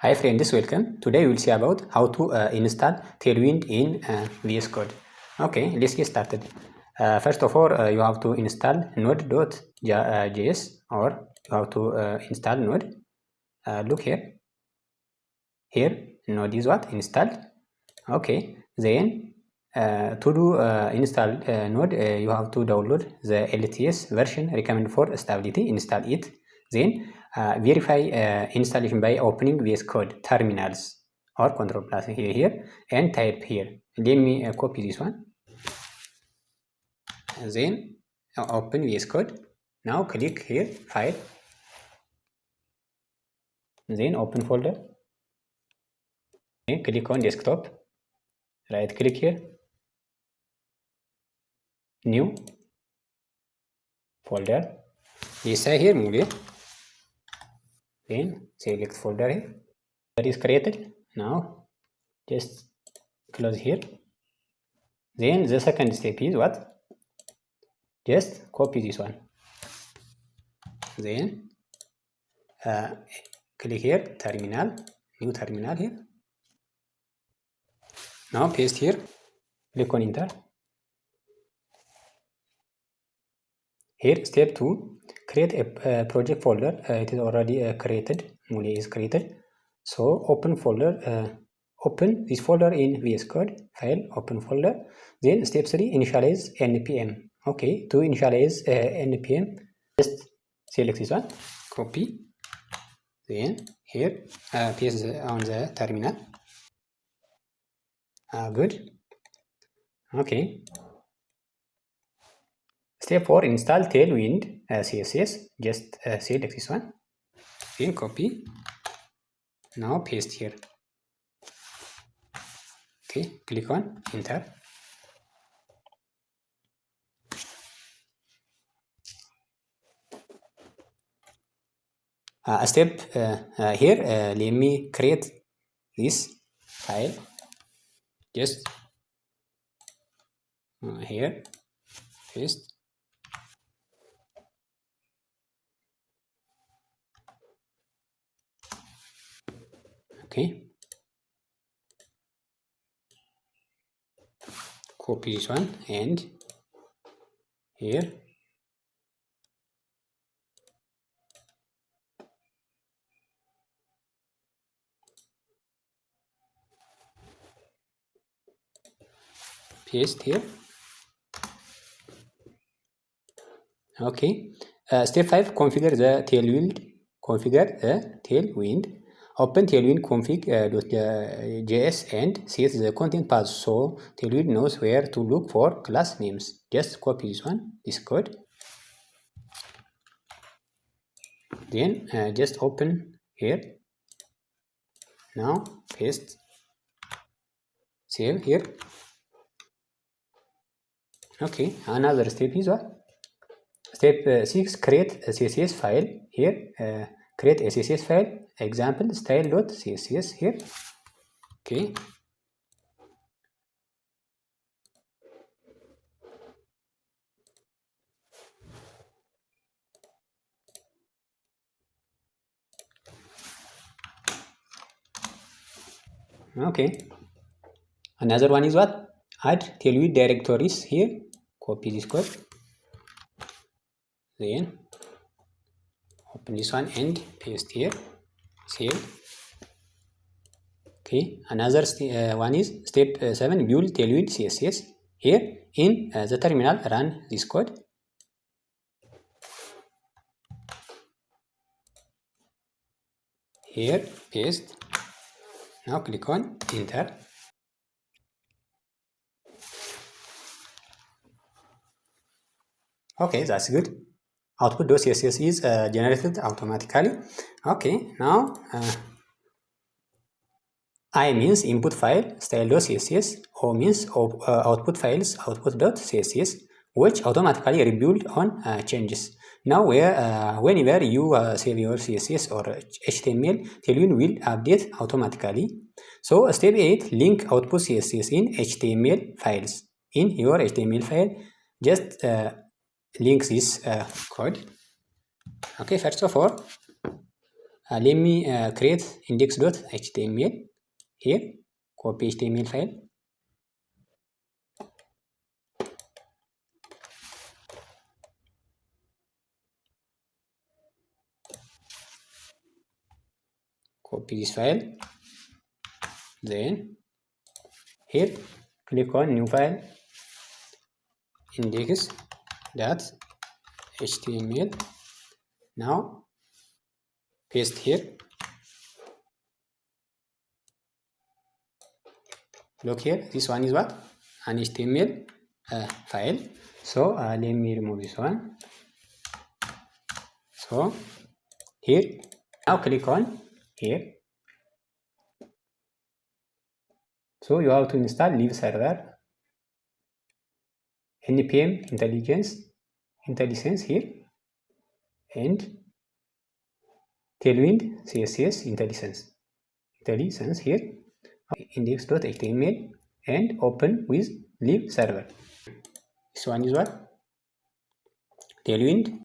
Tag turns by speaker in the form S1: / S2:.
S1: Hi friends, welcome. Today we will see about how to install Tailwind in VS Code. Okay, let's get started. First of all, you have to install node.js or you have to install node. Look here. Here, node is what? Installed. Okay, then to do install node, you have to download the LTS version recommended for stability, install it. Then verify installation by opening VS Code terminals or control plus here and type here. Let me copy this one. Then open VS Code. Now click here, file. Then open folder. Okay, click on desktop. Right click here. New folder. This here, move it. Then select folder here. That is created. Now just close here. Then the second step is what? Just copy this one. Then click here, terminal, new terminal here. Now paste here, click on enter. Here step 2, create a project folder. It is already created, Muli is created. So open folder, open this folder in VS Code, file, open folder. Then step 3, initialize npm. Okay, to initialize npm, just select this one, copy. Then here, paste on the terminal. Good. Okay. Step 4, install Tailwind CSS. Just select this one. Then copy. Now paste here. Okay, click on enter. Step here, let me create this file. Just here, paste. Okay. Copy this one and here. Paste here. Okay. Step 5, configure the Tailwind. Configure the Tailwind. Open Tailwind config.js and set the content path so Tailwind knows where to look for class names. Just copy this one, this code. Then just open here. Now paste. Save here. Okay, another step is what? Step 6, create a CSS file here. Create a CSS file, example style.css here. Okay. Okay. Another one is what? Add Tailwind directories here. Copy this code. Then open this one and paste here. Save. Okay. Another one is step 7, build Tailwind CSS. Here in the terminal, run this code. Here, paste. Now click on enter. Okay, that's good. Output.css is generated automatically. Okay, now I means input file, style.css, O means output files, output.css, which automatically rebuild on changes. Now, whenever you save your CSS or HTML, Tailwind will update automatically. So, step 8, link output CSS in HTML files. In your HTML file, just link this code. Okay, first of all, let me create index.html here. Copy HTML file. Copy this file. Then here click on new file, index.html. Now paste here. Look here, this one is what? An HTML file. So let me remove this one. So here, now click on here. So you have to install Live server, npm IntelliSense here, and Tailwind CSS IntelliSense here, index.html, and open with Live server. This one is what? Tailwind